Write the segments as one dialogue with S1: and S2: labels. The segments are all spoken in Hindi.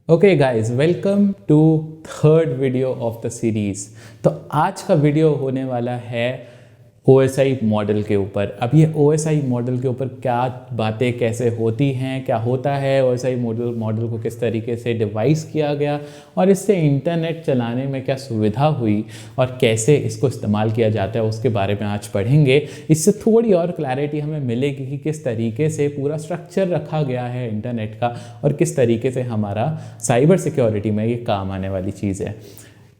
S1: Okay guys, welcome to third video of the series. तो आज का वीडियो होने वाला है OSI मॉडल के ऊपर। अब ये OSI मॉडल के ऊपर क्या बातें कैसे होती हैं, क्या होता है OSI मॉडल को किस तरीके से डिवाइस किया गया और इससे इंटरनेट चलाने में क्या सुविधा हुई और कैसे इसको इस्तेमाल किया जाता है, उसके बारे में आज पढ़ेंगे। इससे थोड़ी और क्लैरिटी हमें मिलेगी कि किस तरीके से पूरा स्ट्रक्चर रखा गया है इंटरनेट का और किस तरीके से हमारा साइबर सिक्योरिटी में ये काम आने वाली चीज़ है।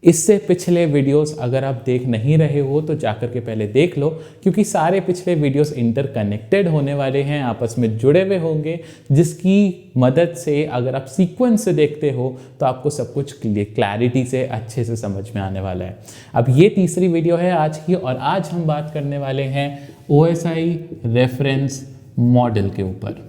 S1: इससे पिछले वीडियोस अगर आप देख नहीं रहे हो तो जाकर के पहले देख लो, क्योंकि सारे पिछले वीडियोस इंटरकनेक्टेड होने वाले हैं, आपस में जुड़े हुए होंगे, जिसकी मदद से अगर आप सीक्वेंस से देखते हो तो आपको सब कुछ क्लैरिटी से अच्छे से समझ में आने वाला है। अब ये तीसरी वीडियो है आज की और आज हम बात करने वाले हैं OSI रेफरेंस मॉडल के ऊपर।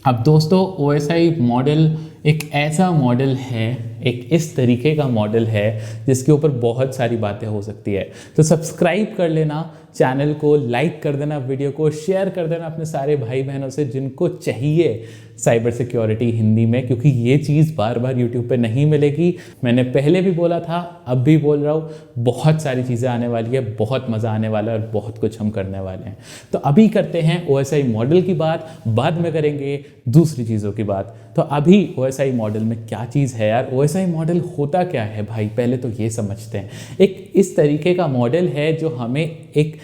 S1: अब दोस्तों, OSI मॉडल एक ऐसा मॉडल है, एक इस तरीके का मॉडल है जिसके ऊपर बहुत सारी बातें हो सकती है। तो सब्सक्राइब कर लेना चैनल को, लाइक कर देना, वीडियो को शेयर कर देना अपने सारे भाई बहनों से जिनको चाहिए साइबर सिक्योरिटी हिंदी में, क्योंकि ये चीज़ बार बार यूट्यूब पे नहीं मिलेगी। मैंने पहले भी बोला था, अब भी बोल रहा हूँ, बहुत सारी चीज़ें आने वाली है, बहुत मज़ा आने वाला है और बहुत कुछ हम करने वाले हैं। तो अभी करते हैं OSI मॉडल की बात, बाद में करेंगे दूसरी चीज़ों की बात। तो अभी OSI मॉडल में क्या चीज़ है यार, OSI मॉडल होता क्या है भाई, पहले तो ये समझते हैं। एक इस तरीके का मॉडल है जो हमें एक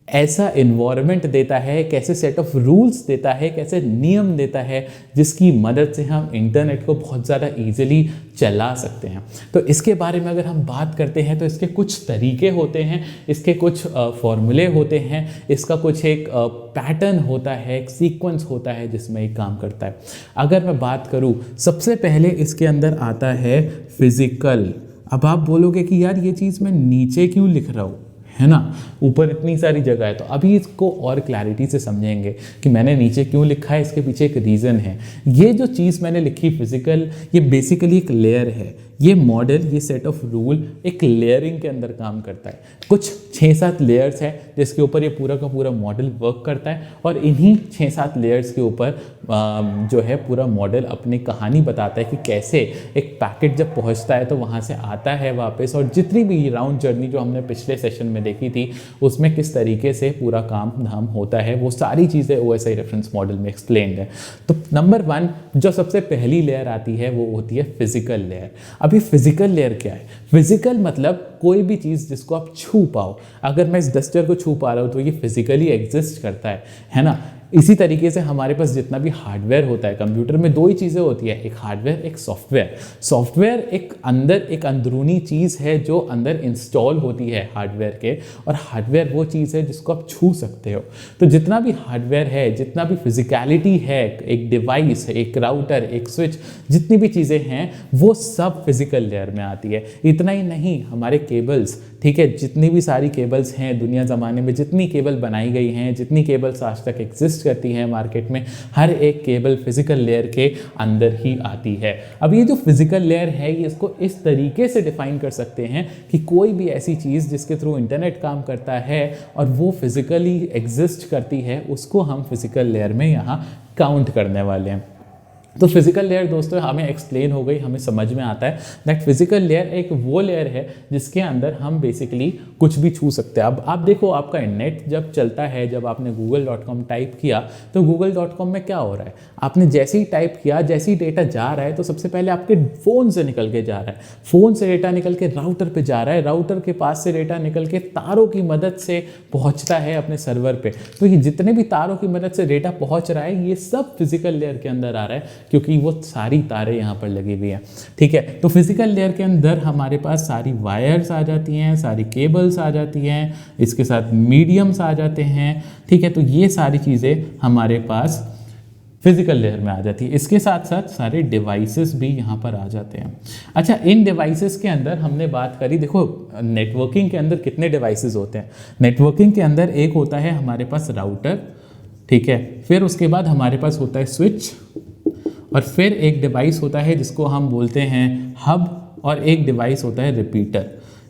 S1: ऐसा इन्वायरमेंट देता है, कैसे सेट ऑफ रूल्स देता है, कैसे नियम देता है, जिसकी मदद से हम इंटरनेट को बहुत ज़्यादा इजीली चला सकते हैं। तो इसके बारे में अगर हम बात करते हैं तो इसके कुछ तरीके होते हैं, इसके कुछ फॉर्मूले होते हैं, इसका कुछ एक पैटर्न होता है, एक सीक्वेंस होता है जिसमें ये काम करता है। अगर मैं बात करूँ, सबसे पहले इसके अंदर आता है फिजिकल। अब आप बोलोगे कि यार ये चीज़ मैं नीचे क्यों लिख रहा हूँ, है ना, ऊपर इतनी सारी जगह है। तो अभी इसको और क्लैरिटी से समझेंगे कि मैंने नीचे क्यों लिखा है, इसके पीछे एक रीज़न है। ये जो चीज़ मैंने लिखी फिजिकल, ये बेसिकली एक लेयर है। ये मॉडल, ये सेट ऑफ रूल एक लेयरिंग के अंदर काम करता है। कुछ 6-7 लेयर्स है जिसके ऊपर ये पूरा का पूरा मॉडल वर्क करता है और इन्हीं 6-7 लेयर्स के ऊपर जो है पूरा मॉडल अपनी कहानी बताता है कि कैसे एक पैकेट जब पहुंचता है तो वहाँ से आता है वापस, और जितनी भी राउंड जर्नी जो हमने पिछले सेशन में देखी थी उसमें किस तरीके से पूरा काम धाम होता है, वो सारी चीज़ें OSI रेफरेंस मॉडल में एक्सप्लेन्ड है। तो नंबर 1 जो सबसे पहली लेयर आती है वो होती है फिजिकल लेयर। अभी फिजिकल लेयर क्या है? फिजिकल मतलब कोई भी चीज़ जिसको आप छू पाओ। अगर मैं इस डस्टर को छू पा रहा हूँ तो ये फिजिकली एग्जिस्ट करता है ना। इसी तरीके से हमारे पास जितना भी हार्डवेयर होता है, कंप्यूटर में 2 ही चीज़ें होती है, एक हार्डवेयर एक सॉफ्टवेयर। सॉफ्टवेयर एक अंदरूनी चीज़ है जो अंदर इंस्टॉल होती है हार्डवेयर के, और हार्डवेयर वो चीज़ है जिसको आप छू सकते हो। तो जितना भी हार्डवेयर है, जितना भी फिजिकलिटी है, एक डिवाइस, एक राउटर, एक स्विच, जितनी भी चीज़ें हैं वो सब फिजिकल लेयर में आती है। इतना ही नहीं, हमारे केबल्स, ठीक है, जितनी भी सारी केबल्स हैं दुनिया ज़माने में, जितनी केबल बनाई गई हैं, जितनी केबल्स आज तक एग्जिस्ट करती हैं मार्केट में, हर एक केबल फिजिकल लेयर के अंदर ही आती है। अब ये जो फिजिकल लेयर है, ये इसको इस तरीके से डिफाइन कर सकते हैं कि कोई भी ऐसी चीज़ जिसके थ्रू इंटरनेट काम करता है और वो फिजिकली एग्जिस्ट करती है, उसको हम फिजिकल लेयर में यहाँ काउंट करने वाले हैं। तो फिजिकल लेयर दोस्तों हमें एक्सप्लेन हो गई, हमें समझ में आता है दैट फिजिकल लेयर एक वो लेयर है जिसके अंदर हम बेसिकली कुछ भी छू सकते हैं। अब आप देखो, आपका नेट जब चलता है, जब आपने google.com टाइप किया तो google.com में क्या हो रहा है, आपने जैसे ही टाइप किया, जैसे ही डेटा जा रहा है तो सबसे पहले आपके फ़ोन से निकल के जा रहा है, फ़ोन से डेटा निकल के राउटर पे जा रहा है, राउटर के पास से डेटा निकल के तारों की मदद से पहुँचता है अपने सर्वर पे। तो ये जितने भी तारों की मदद से डेटा पहुँच रहा है, ये सब फिजिकल लेयर के अंदर आ रहा है, क्योंकि वो सारी तारें यहाँ पर लगी हुई हैं, ठीक है। तो फिजिकल लेयर के अंदर हमारे पास सारी वायर्स आ जाती हैं, सारी केबल्स आ जाती हैं, इसके साथ मीडियम्स आ जाते हैं, ठीक है। तो ये सारी चीज़ें हमारे पास फिजिकल लेयर में आ जाती है। इसके साथ साथ सारे डिवाइसेस भी यहाँ पर आ जाते हैं। अच्छा, इन डिवाइसेस के अंदर हमने बात करी, देखो नेटवर्किंग के अंदर कितने डिवाइसेस होते हैं। नेटवर्किंग के अंदर एक होता है हमारे पास राउटर, ठीक है, फिर उसके बाद हमारे पास होता है स्विच, और फिर एक डिवाइस होता है जिसको हम बोलते हैं हब, और एक डिवाइस होता है रिपीटर।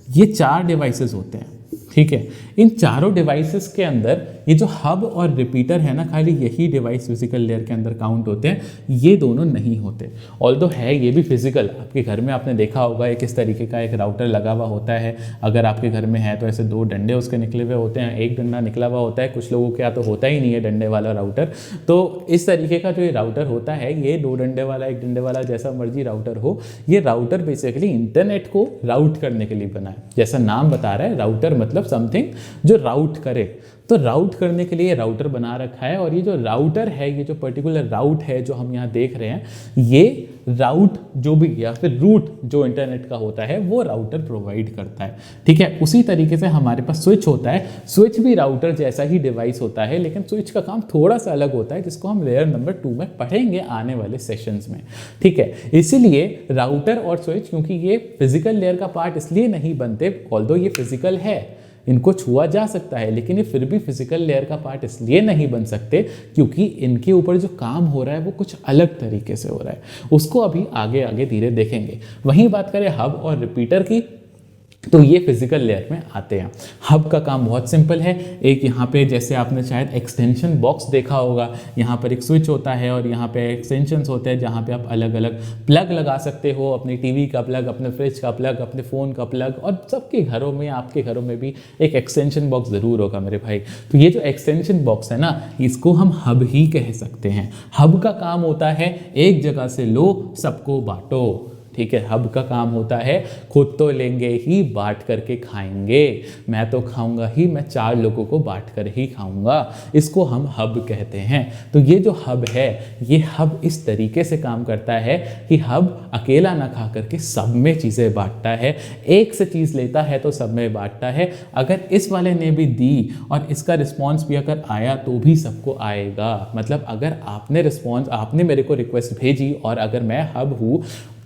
S1: ये 4 डिवाइसेस होते हैं, ठीक है। इन चारों डिवाइसेस के अंदर ये जो हब और रिपीटर है ना, खाली यही डिवाइस फिजिकल लेयर के अंदर काउंट होते हैं, ये दोनों नहीं होते। ऑल्दो है ये भी फिजिकल, आपके घर में आपने देखा होगा एक इस तरीके का एक राउटर लगा हुआ होता है, अगर आपके घर में है तो ऐसे 2 डंडे उसके निकले हुए होते हैं, एक डंडा निकला हुआ होता है, कुछ लोगों के यहाँ तो होता ही नहीं है डंडे वाला राउटर। तो इस तरीके का जो ये राउटर होता है, ये 2 डंडे वाला, 1 डंडे वाला, जैसा मर्जी राउटर हो, ये राउटर बेसिकली इंटरनेट को राउट करने के लिए बना है। जैसा नाम बता रहा है, राउटर मतलब समथिंग जो राउट करे, तो राउट करने के लिए राउटर बना रखा है। और ये जो राउटर है, ये जो पर्टिकुलर राउट है जो हम यहाँ देख रहे हैं, ये राउट जो भी या फिर रूट जो इंटरनेट का होता है वो राउटर प्रोवाइड करता है, ठीक है। उसी तरीके से हमारे पास स्विच होता है, स्विच भी राउटर जैसा ही डिवाइस होता है, लेकिन स्विच का काम थोड़ा सा अलग होता है, जिसको हम लेयर नंबर 2 में पढ़ेंगे आने वाले सेशंस में, ठीक है। इसीलिए राउटर और स्विच, क्योंकि ये फिजिकल लेयर का पार्ट इसलिए नहीं बनते, ऑल्दो ये फिजिकल है, इनको छुआ जा सकता है, लेकिन ये फिर भी फिजिकल लेयर का पार्ट इसलिए नहीं बन सकते क्योंकि इनके ऊपर जो काम हो रहा है वो कुछ अलग तरीके से हो रहा है, उसको अभी आगे आगे धीरे देखेंगे। वहीं बात करें हब और रिपीटर की, तो ये फिजिकल लेयर में आते हैं। हब का काम बहुत सिंपल है, एक यहाँ पे जैसे आपने शायद एक्सटेंशन बॉक्स देखा होगा, यहाँ पर एक स्विच होता है और यहाँ पे एक्सटेंशंस होते हैं जहाँ पे आप अलग अलग प्लग लगा सकते हो, अपनी टीवी का प्लग, अपने फ्रिज का प्लग, अपने फ़ोन का प्लग, और सबके घरों में, आपके घरों में भी एक एक्सटेंशन बॉक्स ज़रूर होगा मेरे भाई। तो ये जो एक्सटेंशन बॉक्स है ना, इसको हम हब ही कह सकते हैं। हब का काम होता है एक जगह से लो, सबको बांटो, ठीक है। हब का काम होता है खुद तो लेंगे ही, बांट करके खाएंगे, मैं तो खाऊंगा ही, मैं 4 लोगों को बांट कर ही खाऊंगा, इसको हम हब कहते हैं। तो ये जो हब है, ये हब इस तरीके से काम करता है कि हब अकेला ना खा करके सब में चीज़ें बांटता है, एक से चीज़ लेता है तो सब में बांटता है। अगर इस वाले ने भी दी और इसका रिस्पॉन्स भी अगर आया तो भी सबको आएगा। मतलब अगर आपने रिस्पॉन्स, आपने मेरे को रिक्वेस्ट भेजी और अगर मैं हब हूँ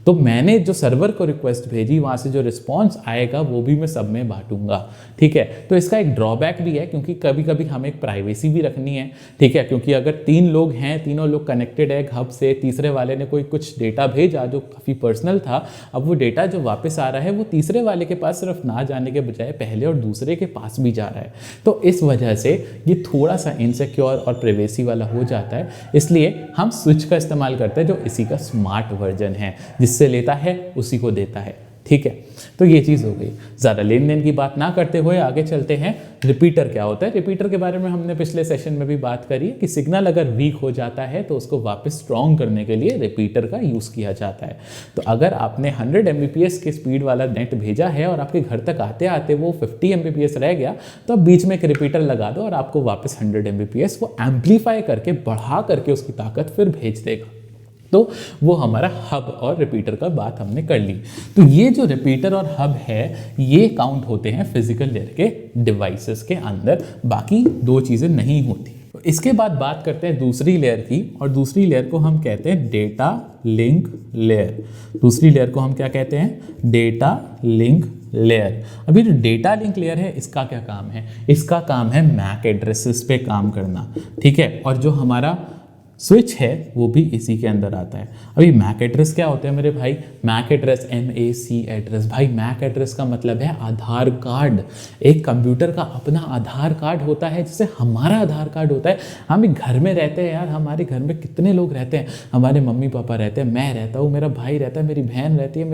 S1: तो मैंने जो सर्वर को रिक्वेस्ट भेजी, वहाँ से जो रिस्पॉन्स आएगा वो भी मैं सब में बांटूंगा, ठीक है। तो इसका एक ड्रॉबैक भी है, क्योंकि कभी कभी हमें एक प्राइवेसी भी रखनी है, ठीक है। क्योंकि अगर 3 लोग हैं, तीनों लोग कनेक्टेड है हब से, तीसरे वाले ने कोई कुछ डेटा भेजा जो काफ़ी पर्सनल था, अब वो डेटा जो वापस आ रहा है वो तीसरे वाले के पास सिर्फ ना जाने के बजाय पहले और दूसरे के पास भी जा रहा है। तो इस वजह से ये थोड़ा सा इनसिक्योर और प्राइवेसी वाला हो जाता है, इसलिए हम स्विच का इस्तेमाल करते हैं जो इसी का स्मार्ट वर्जन है, जिससे लेता है उसी को देता है, ठीक है। तो ये चीज़ हो गई। ज़्यादा लेन देन की बात ना करते हुए आगे चलते हैं। रिपीटर क्या होता है? रिपीटर के बारे में हमने पिछले सेशन में भी बात करी कि सिग्नल अगर वीक हो जाता है तो उसको वापस स्ट्रॉन्ग करने के लिए रिपीटर का यूज़ किया जाता है। तो अगर आपने 100 Mbps की स्पीड वाला नेट भेजा है और आपके घर तक आते आते वो 50 Mbps रह गया, तो आप बीच में एक रिपीटर लगा दो और आपको वापस 100 Mbps वो एम्पलीफाई करके, बढ़ा करके उसकी ताकत फिर भेज देगा। तो वो हमारा हब और रिपीटर का बात हमने कर ली। तो ये जो रिपीटर और हब है, ये काउंट होते हैं फिजिकल लेयर के डिवाइसेस के अंदर, बाकी 2 चीज़ें नहीं होती। तो इसके बाद बात करते हैं दूसरी लेयर की, और दूसरी लेयर को हम कहते हैं डेटा लिंक लेयर। दूसरी लेयर को हम क्या कहते हैं? Data link layer. अभी जो डेटा लिंक लेयर है, इसका क्या काम है? इसका काम है मैक एड्रेसेस पे काम करना, ठीक है। और जो हमारा स्विच है वो भी इसी के अंदर आता है। अभी मैक एड्रेस क्या होता है मेरे भाई? मैक एड्रेस, MAC एड्रेस, भाई मैक एड्रेस का मतलब है आधार कार्ड। एक कंप्यूटर का अपना आधार कार्ड होता है, जैसे हमारा आधार कार्ड होता है। हम एक घर में रहते हैं यार, हमारे घर में कितने लोग रहते हैं? हमारे मम्मी पापा रहते हैं, मैं रहता हूँ, मेरा भाई रहता है, मेरी बहन रहती है,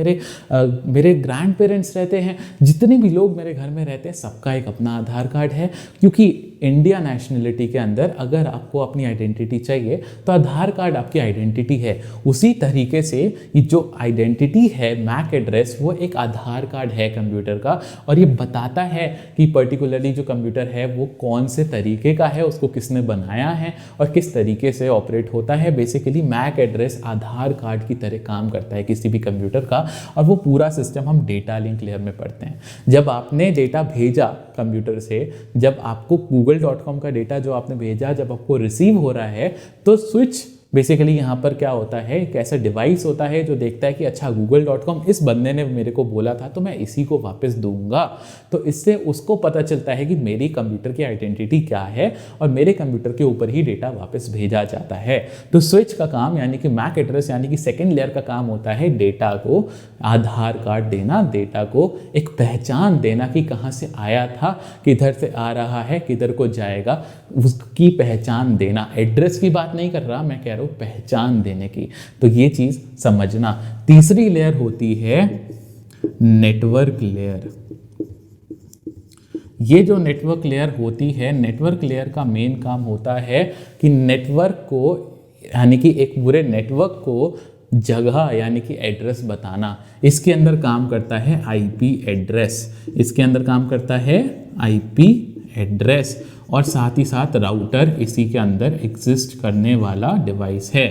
S1: मेरे ग्रैंड पेरेंट्स रहते हैं, जितने भी लोग मेरे घर में रहते हैं, सबका एक अपना आधार कार्ड है। क्योंकि इंडिया नेशनलिटी के अंदर अगर आपको अपनी आइडेंटिटी चाहिए तो आधार कार्ड आपकी आइडेंटिटी है। उसी तरीके से ये जो आइडेंटिटी है, मैक एड्रेस, वो एक आधार कार्ड है कंप्यूटर का, और ये बताता है कि पर्टिकुलरली जो कंप्यूटर है वो कौन से तरीके का है, उसको किसने बनाया है और किस तरीके से ऑपरेट होता है। बेसिकली मैक एड्रेस आधार कार्ड की तरह काम करता है किसी भी कंप्यूटर का, और वो पूरा सिस्टम हम डेटा लिंक लेयर में पढ़ते हैं। जब आपने डेटा भेजा कंप्यूटर से, जब आपको google.com का डेटा जो आपने भेजा जब आपको रिसीव हो रहा है, तो स्विच बेसिकली यहाँ पर क्या होता है, एक ऐसा डिवाइस होता है जो देखता है कि अच्छा google.com इस बंदे ने मेरे को बोला था तो मैं इसी को वापस दूंगा। तो इससे उसको पता चलता है कि मेरी कंप्यूटर की आइडेंटिटी क्या है और मेरे कंप्यूटर के ऊपर ही डेटा वापस भेजा जाता है। तो स्विच का काम यानी कि मैक एड्रेस यानी कि सेकेंड लेयर का काम होता है डेटा को आधार कार्ड देना, डेटा को एक पहचान देना कि कहाँ से आया था, किधर से आ रहा है, किधर को जाएगा, उसकी पहचान देना। एड्रेस की बात नहीं कर रहा मैं, कह रहा हूँ पहचान देने की। तो ये चीज़ समझना। तीसरी लेयर होती है नेटवर्क लेयर। ये जो नेटवर्क लेयर होती है, नेटवर्क लेयर का मेन काम होता है कि नेटवर्क को यानी कि एक पूरे नेटवर्क को जगह यानी कि एड्रेस बताना। इसके अंदर काम करता है आईपी एड्रेस, इसके अंदर काम करता है आईपी एड्रेस, और साथ ही साथ राउटर इसी के अंदर एग्जिस्ट करने वाला डिवाइस है,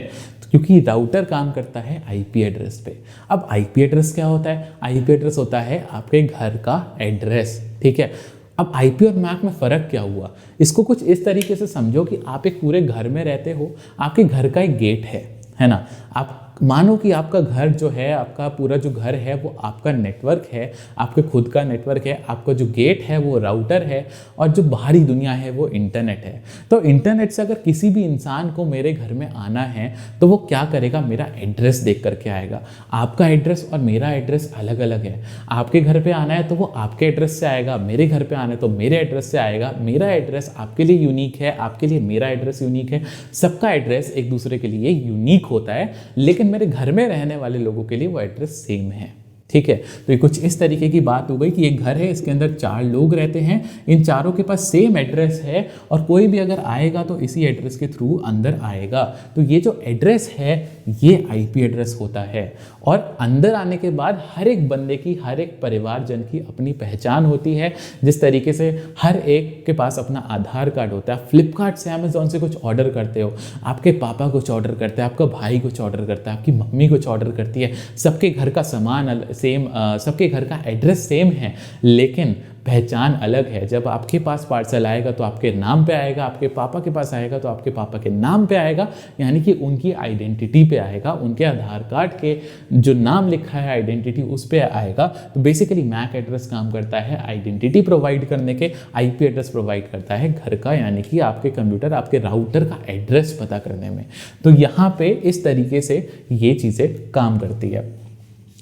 S1: क्योंकि राउटर काम करता है आईपी एड्रेस पे। अब आईपी एड्रेस क्या होता है? आईपी एड्रेस होता है आपके घर का एड्रेस, ठीक है। अब आईपी और मैक में फ़र्क क्या हुआ? इसको कुछ इस तरीके से समझो कि आप एक पूरे घर में रहते हो, आपके घर का एक गेट है ना। आप मानो कि आपका घर जो है, आपका पूरा जो घर है वो आपका नेटवर्क है, आपके खुद का नेटवर्क है, आपका जो गेट है वो राउटर है, और जो बाहरी दुनिया है वो इंटरनेट है। तो इंटरनेट से अगर किसी भी इंसान को मेरे घर में आना है तो वो क्या करेगा? मेरा एड्रेस देख करके आएगा। आपका एड्रेस और मेरा एड्रेस अलग अलग है। आपके घर पे आना है तो वो आपके एड्रेस से आएगा, मेरे घर पे आना है तो मेरे एड्रेस से आएगा। मेरा एड्रेस आपके लिए यूनिक है, आपके लिए मेरा एड्रेस यूनिक है। सबका एड्रेस एक दूसरे के लिए यूनिक होता है, लेकिन मेरे घर में रहने वाले लोगों के लिए वो एड्रेस सेम है, ठीक है। तो ये कुछ इस तरीके की बात हो गई कि एक घर है, इसके अंदर 4 लोग रहते हैं, इन चारों के पास सेम एड्रेस है, और कोई भी अगर आएगा तो इसी एड्रेस के थ्रू अंदर आएगा। तो ये जो एड्रेस है ये आईपी एड्रेस होता है। और अंदर आने के बाद हर एक बंदे की, हर एक परिवारजन की अपनी पहचान होती है। जिस तरीके से हर एक के पास अपना आधार कार्ड होता है। फ्लिपकार्ट से, अमेजोन से कुछ ऑर्डर करते हो, आपके पापा कुछ ऑर्डर करते हैं, आपका भाई कुछ ऑर्डर करता है, आपकी मम्मी कुछ ऑर्डर करती है, सबके घर का सामान सेम, सबके घर का एड्रेस सेम है, लेकिन पहचान अलग है। जब आपके पास पार्सल आएगा तो आपके नाम पे आएगा, आपके पापा के पास आएगा तो आपके पापा के नाम पे आएगा, यानी कि उनकी आइडेंटिटी पे आएगा, उनके आधार कार्ड के जो नाम लिखा है आइडेंटिटी उस पे आएगा। तो बेसिकली मैक एड्रेस काम करता है आइडेंटिटी प्रोवाइड करने के, आईपी एड्रेस प्रोवाइड करता है घर का, यानी कि आपके कंप्यूटर, आपके राउटर का एड्रेस पता करने में। तो यहाँ पे इस तरीके से ये चीज़ें काम करती है।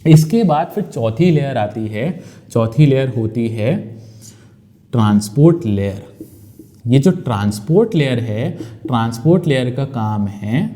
S1: इसके बाद फिर चौथी लेयर आती है। चौथी लेयर होती है ट्रांसपोर्ट लेयर। ये जो ट्रांसपोर्ट लेयर है, ट्रांसपोर्ट लेयर का काम है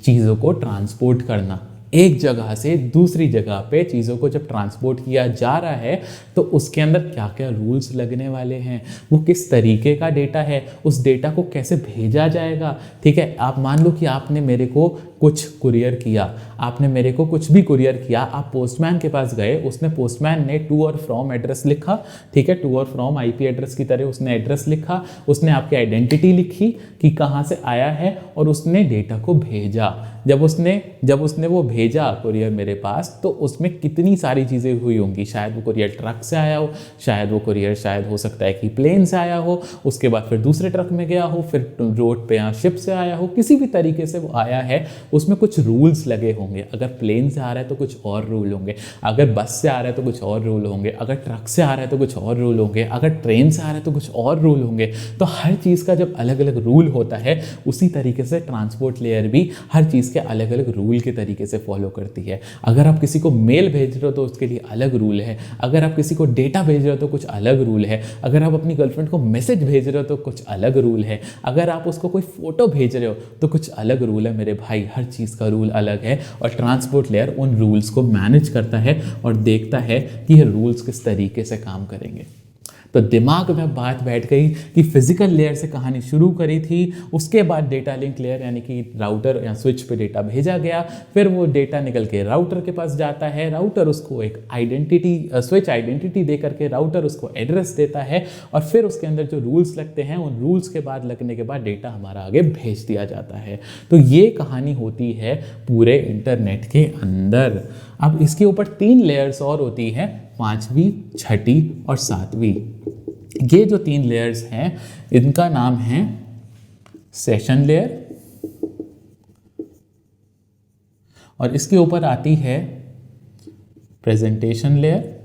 S1: चीज़ों को ट्रांसपोर्ट करना। एक जगह से दूसरी जगह पे चीज़ों को जब ट्रांसपोर्ट किया जा रहा है तो उसके अंदर क्या क्या रूल्स लगने वाले हैं, वो किस तरीके का डेटा है, उस डेटा को कैसे भेजा जाएगा, ठीक है। आप मान लो कि आपने मेरे को कुछ कुरियर किया, आपने मेरे को कुछ भी कुरियर किया, आप पोस्टमैन के पास गए, उसने पोस्टमैन ने टू और फ्रॉम एड्रेस लिखा, ठीक है, टू और फ्रॉम आईपी एड्रेस की तरह उसने एड्रेस लिखा, उसने आपकी आइडेंटिटी लिखी कि कहाँ से आया है, और उसने डेटा को भेजा। जब उसने वो भेजा कुरियर मेरे पास, तो उसमें कितनी सारी चीज़ें हुई होंगी। शायद वो कुरियर ट्रक से आया हो, शायद वो कुरियर शायद हो सकता है कि प्लेन से आया हो, उसके बाद फिर दूसरे ट्रक में गया हो, फिर रोड पे यहाँ शिप से आया हो, किसी भी तरीके से वो आया है, उसमें कुछ रूल्स लगे होंगे। अगर प्लेन से आ रहा है तो कुछ और रूल होंगे, अगर बस से आ रहा है तो कुछ और रूल होंगे, अगर ट्रक से आ रहा है तो कुछ और रूल होंगे, अगर ट्रेन से आ रहा है तो कुछ और रूल होंगे। तो हर चीज़ का जब अलग अलग रूल होता है, उसी तरीके से ट्रांसपोर्ट लेयर भी हर चीज़ के अलग अलग रूल के तरीके से फॉलो करती है। अगर आप किसी को मेल भेज रहे हो तो उसके लिए अलग रूल है, अगर आप किसी को डेटा भेज रहे हो तो कुछ अलग रूल है, अगर आप अपनी गर्लफ्रेंड को मैसेज भेज रहे हो तो कुछ अलग रूल है, अगर आप उसको कोई फोटो भेज रहे हो तो कुछ अलग रूल है। मेरे भाई, हर चीज़ का रूल अलग है, और ट्रांसपोर्ट लेयर उन रूल्स को मैनेज करता है और देखता है कि ये रूल्स किस तरीके से काम करेंगे। तो दिमाग में बात बैठ गई कि फिजिकल लेयर से कहानी शुरू करी थी, उसके बाद डेटा लिंक लेयर यानी कि राउटर या स्विच पे डेटा भेजा गया, फिर वो डेटा निकल के राउटर के पास जाता है, राउटर उसको एक आइडेंटिटी, स्विच आइडेंटिटी दे करके राउटर उसको एड्रेस देता है, और फिर उसके अंदर जो रूल्स लगते हैं, उन रूल्स के बाद लगने के बाद डेटा हमारा आगे भेज दिया जाता है। तो ये कहानी होती है पूरे इंटरनेट के अंदर। अब इसके ऊपर 3 लेयर्स और होती हैं, 5वीं, 6ठी और 7वीं। ये जो 3 लेयर्स हैं, इनका नाम है सेशन लेयर, और इसके ऊपर आती है प्रेजेंटेशन लेयर,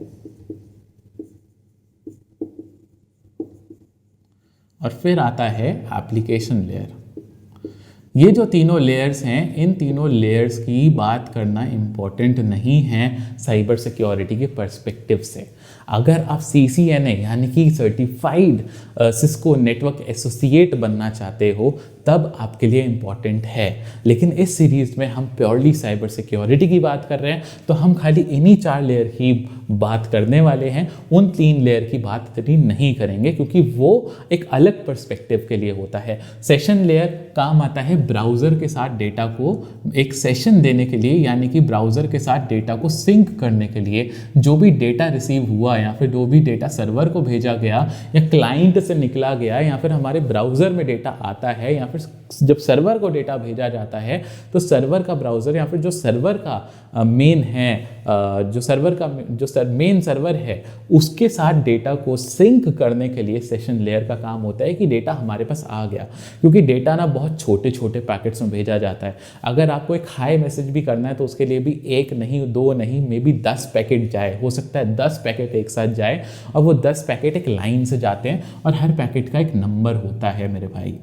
S1: और फिर आता है एप्लीकेशन लेयर। ये जो तीनों लेयर्स हैं, इन तीनों लेयर्स की बात करना इम्पॉर्टेंट नहीं है साइबर सिक्योरिटी के पर्सपेक्टिव से। अगर आप CCNA यानी कि सर्टिफाइड सिस्को नेटवर्क एसोसिएट बनना चाहते हो तब आपके लिए इम्पॉर्टेंट है। लेकिन इस सीरीज़ में हम प्योरली साइबर सिक्योरिटी की बात कर रहे हैं, तो हम खाली इन्हीं 4 लेयर की बात करने वाले हैं, उन 3 लेयर की बात इतनी नहीं करेंगे क्योंकि वो एक अलग पर्सपेक्टिव के लिए होता है। सेशन लेयर काम आता है ब्राउज़र के साथ डेटा को एक सेशन देने के लिए, यानी कि ब्राउज़र के साथ डेटा को सिंक करने के लिए। जो भी डेटा रिसीव हुआ या फिर जो भी डेटा सर्वर को भेजा गया या क्लाइंट से निकला गया या फिर हमारे ब्राउज़र में डेटा आता है या फिर जब सर्वर को डेटा भेजा जाता है तो सर्वर का ब्राउज़र या फिर जो सर्वर का मेन है, जो मेन सर्वर है उसके साथ डेटा को सिंक करने के लिए सेशन लेयर का काम होता है कि डेटा हमारे पास आ गया। क्योंकि डेटा ना बहुत छोटे छोटे पैकेट्स में भेजा जाता है। अगर आपको एक हाई मैसेज भी करना है तो उसके लिए भी 1 नहीं 2 नहीं मे बी 10 पैकेट जाए, हो सकता है 10 पैकेट एक साथ जाए, और वो 10 पैकेट एक लाइन से जाते हैं और हर पैकेट का एक नंबर होता है मेरे भाई।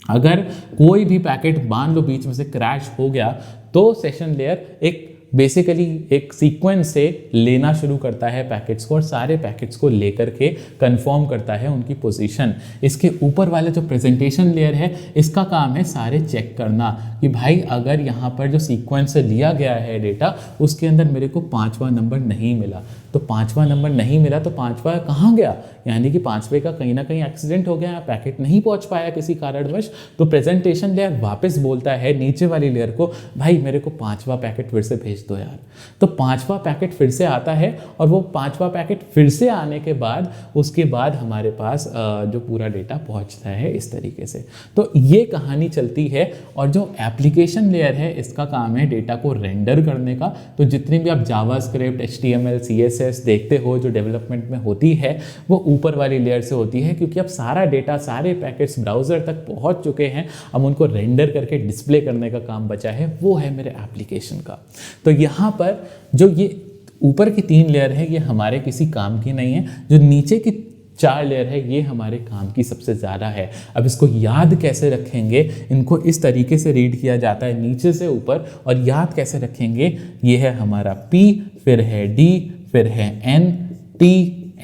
S1: अगर कोई भी पैकेट मान लो बीच में से क्रैश हो गया तो सेशन लेयर एक बेसिकली एक सीक्वेंस से लेना शुरू करता है पैकेट्स को और सारे पैकेट्स को लेकर के कंफर्म करता है उनकी पोजीशन। इसके ऊपर वाला जो प्रेजेंटेशन लेयर है इसका काम है सारे चेक करना कि भाई अगर यहाँ पर जो सीक्वेंस से लिया गया है डेटा उसके अंदर मेरे को 5वां नंबर नहीं मिला, तो 5वां नंबर नहीं मिला तो 5वां कहाँ गया, यानी कि 5वें का कहीं ना कहीं एक्सीडेंट हो गया या पैकेट नहीं पहुँच पाया किसी कारणवश, तो प्रेजेंटेशन लेयर वापस बोलता है नीचे वाली लेयर को भाई मेरे को 5वां पैकेट फिर से भेज दो यार। तो 5वां पैकेट फिर से आता है और वो 5वां पैकेट फिर से आने के बाद उसके बाद हमारे पास जो पूरा डेटा पहुंचता है इस तरीके से। तो ये कहानी चलती है। और जो एप्लीकेशन लेयर है इसका काम है डेटा को रेंडर करने का। तो जितनी भी आप जावास्क्रिप्ट, HTML, CSS देखते हो जो डेवलपमेंट में होती है वो ऊपर वाली लेयर से होती है, क्योंकि अब सारा डेटा सारे पैकेट्स ब्राउज़र तक पहुंच चुके हैं। अब उनको रेंडर करके डिस्प्ले करने का काम बचा है, वो है मेरे एप्लीकेशन का। तो यहाँ पर जो ये ऊपर की 3 लेयर है ये हमारे किसी काम की नहीं है, जो नीचे की 4 लेयर है ये हमारे काम की सबसे ज़्यादा है। अब इसको याद कैसे रखेंगे, इनको इस तरीके से रीड किया जाता है नीचे से ऊपर, और याद कैसे रखेंगे, ये है हमारा P, फिर है D, फिर है N, T,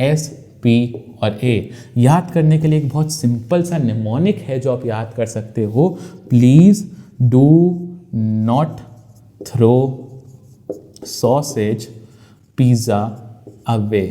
S1: S, P और A। याद करने के लिए एक बहुत सिंपल सा निमोनिक है जो आप याद कर सकते हो, please do not throw sausage pizza away.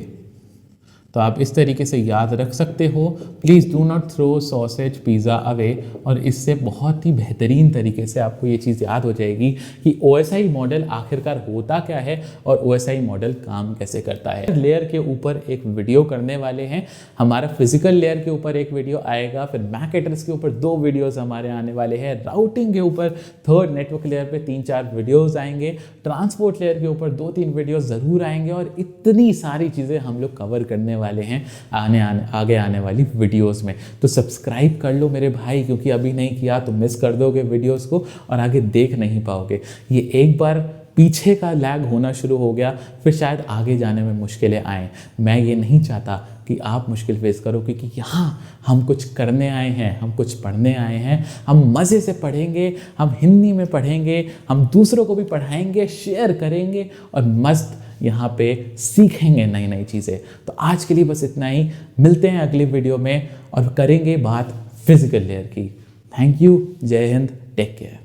S1: तो आप इस तरीके से याद रख सकते हो, please do not throw sausage pizza away. और इससे बहुत ही बेहतरीन तरीके से आपको ये चीज़ याद हो जाएगी कि OSI मॉडल आखिरकार होता क्या है और OSI मॉडल काम कैसे करता है। लेयर के ऊपर एक वीडियो करने वाले हैं, हमारा फिजिकल लेयर के ऊपर एक वीडियो आएगा, फिर मैक एड्रेस के ऊपर 2 वीडियोज़ हमारे आने वाले हैं, राउटिंग के ऊपर 3rd नेटवर्क लेयर पर 3-4 वीडियोज़ आएंगे, ट्रांसपोर्ट लेयर के ऊपर 2-3 वीडियोज़ ज़रूर आएंगे, और इतनी सारी चीज़ें हम लोग कवर करने वाले हैं आगे आने वाली वीडियोस में। तो सब्सक्राइब कर लो मेरे भाई, क्योंकि अभी नहीं किया तो मिस कर दोगे वीडियोस को और आगे देख नहीं पाओगे। ये एक बार पीछे का लैग होना शुरू हो गया फिर शायद आगे जाने में मुश्किलें आएँ। मैं ये नहीं चाहता कि आप मुश्किल फेस करो, क्योंकि यहाँ हम कुछ करने आए हैं, हम कुछ पढ़ने आए हैं, हम मज़े से पढ़ेंगे, हम हिंदी में पढ़ेंगे, हम दूसरों को भी पढ़ाएंगे, शेयर करेंगे और मस्त यहाँ पे सीखेंगे नई नई चीज़ें। तो आज के लिए बस इतना ही, मिलते हैं अगली वीडियो में और करेंगे बात फिजिकल लेयर की। थैंक यू, जय हिंद, टेक केयर।